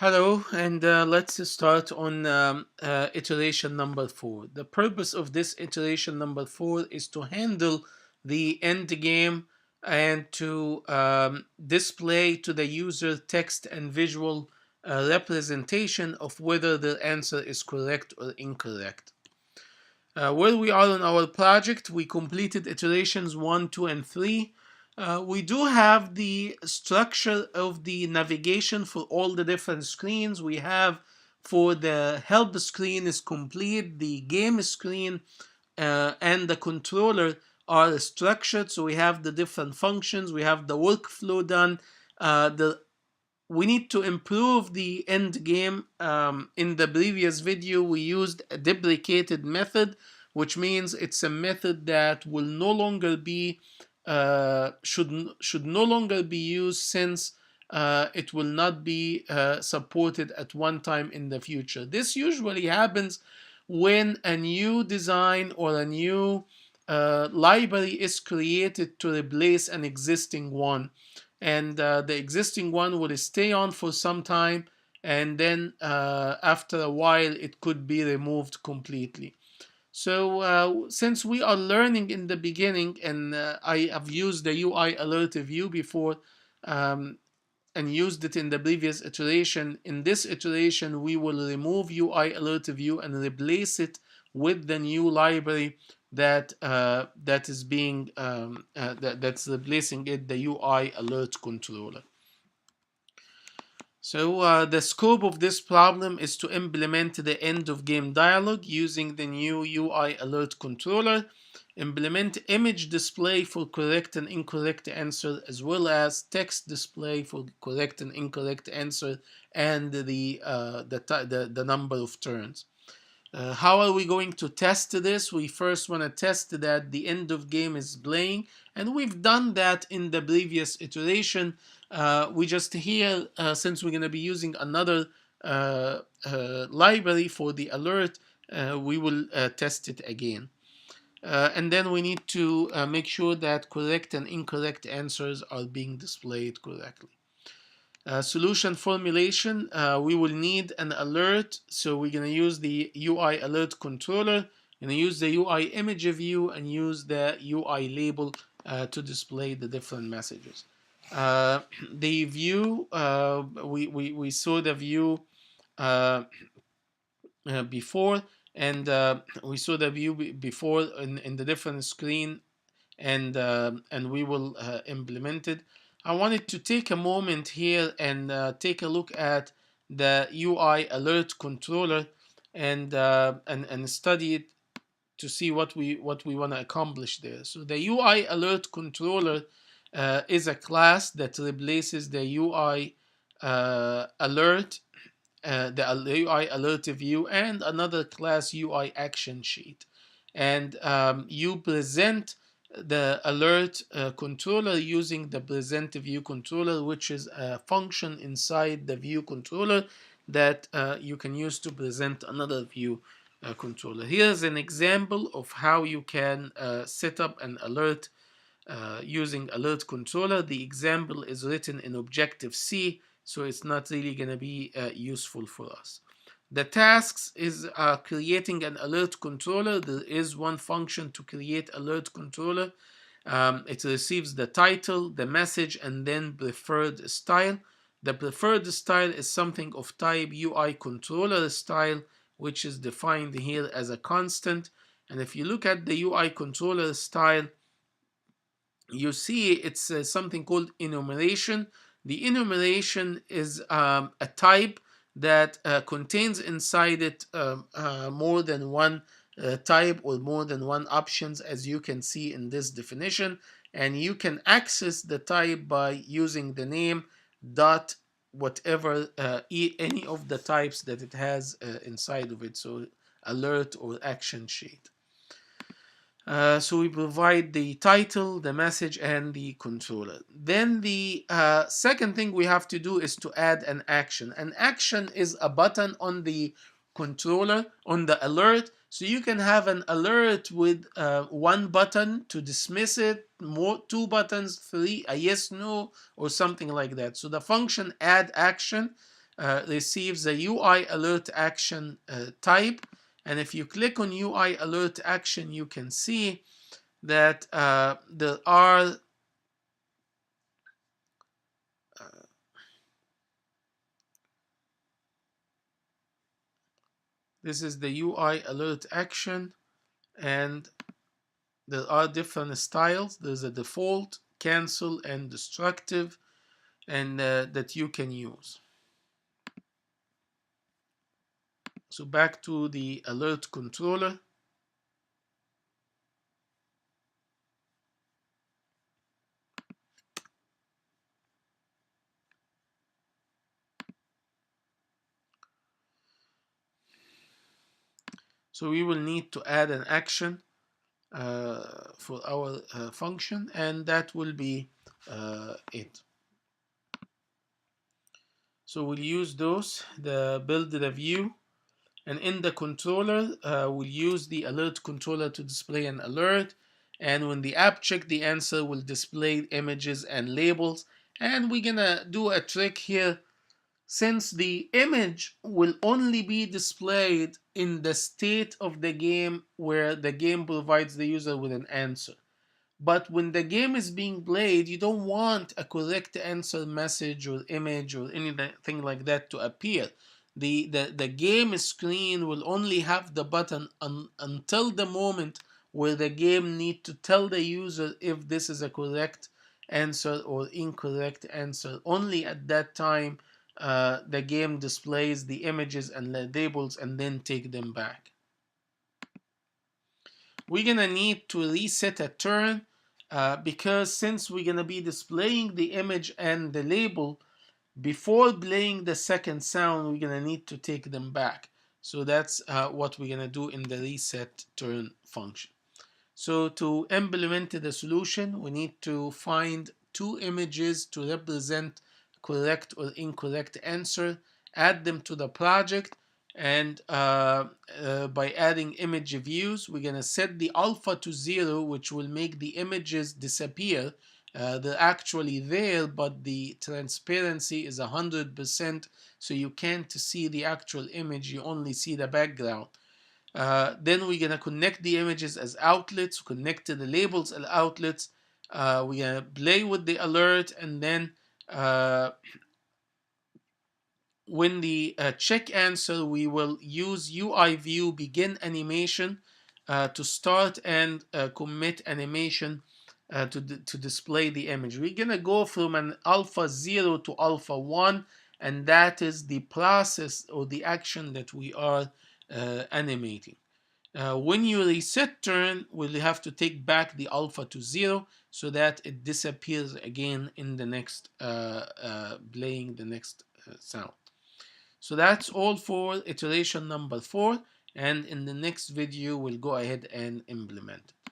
Hello, and let's start on iteration number 4. The purpose of this iteration number 4 is to handle the end game and to display to the user text and visual representation of whether the answer is correct or incorrect. Where we are on our project, we completed iterations 1, 2, and 3. We do have the structure of the navigation for all the different screens. We have for the help screen is complete, the game screen and the controller are structured. So we have the different functions, we have the workflow done. We need to improve the end game. In the previous video, we used a deprecated method, which means it's a method that will no longer be should no longer be used since it will not be supported at one time in the future. This usually happens when a new design or a new library is created to replace an existing one, and the existing one will stay on for some time, and then after a while it could be removed completely. So since we are learning in the beginning, and I have used the UIAlertView before and used it in the previous iteration, in this iteration we will remove UIAlertView and replace it with the new library that is being that's replacing it, the UIAlertController. So the scope of this problem is to implement the end of game dialog using the new UIAlertController, implement image display for correct and incorrect answer, as well as text display for correct and incorrect answer, and the number of turns. How are we going to test this? We first want to test that the end of game is playing, and we've done that in the previous iteration. We just here, since we're going to be using another library for the alert, we will test it again. And then we need to make sure that correct and incorrect answers are being displayed correctly. Solution formulation, we will need an alert, so we're going to use the UIAlertController, going to use the UI image view and use the UI label to display the different messages. The view, we saw the view before, and we saw the view before in the different screen, and we will implement it. I wanted to take a moment here and take a look at the UIAlertController and study it to see what we want to accomplish there. So the UIAlertController is a class that replaces the UI alert, the UIAlertView, and another class UI action sheet. And you present the alert controller using the present view controller, which is a function inside the view controller that you can use to present another view controller. Here's an example of how you can set up an alert using alert controller. The example is written in Objective-C, so it's not really going to be useful for us. The tasks is creating an alert controller. There is one function to create alert controller. It receives the title, the message, and then preferred style. The preferred style is something of type UI controller style, which is defined here as a constant. And if you look at the UI controller style, you see it's something called enumeration. The enumeration is a type that contains inside it more than one type or more than one options, as you can see in this definition. And you can access the type by using the name dot whatever any of the types that it has inside of it, so alert or action sheet. So we provide the title, the message, and the controller. Then the second thing we have to do is to add an action. An action is a button on the controller, on the alert. So you can have an alert with one button to dismiss it, two buttons, three, a yes, no, or something like that. So the function add action receives a UI alert action type. And if you click on UI alert action, you can see that there are this is the UI alert action, and there are different styles. There's a default, cancel, and destructive, and that you can use. So back to the alert controller. So we will need to add an action for our function, and that will be it. So we'll use those, the build the view, and in the controller, we'll use the alert controller to display an alert. And when the app check the answer, will display images and labels. And we're gonna do a trick here. Since the image will only be displayed in the state of the game where the game provides the user with an answer. But when the game is being played, you don't want a correct answer message or image or anything like that to appear. The game screen will only have the button until the moment where the game need to tell the user if this is a correct answer or incorrect answer. Only at that time the game displays the images and the labels and then take them back. We're gonna need to reset a turn because since we're gonna be displaying the image and the label before playing the second sound, we're gonna need to take them back. So that's what we're gonna do in the reset turn function. So to implement the solution, we need to find two images to represent correct or incorrect answer, add them to the project, and by adding image views, we're going to set the alpha to 0, which will make the images disappear. They're actually there, but the transparency is 100%, so you can't see the actual image, you only see the background. Then we're going to connect the images as outlets, connect to the labels as outlets. We're going to play with the alert, and then when the check answer, we will use UIView begin animation to start and commit animation to display the image. We're going to go from an alpha 0 to alpha 1, and that is the process or the action that we are animating. When you reset turn, we'll have to take back the alpha to 0 so that it disappears again in the next playing the next sound. So that's all for iteration number 4, and in the next video we'll go ahead and implement.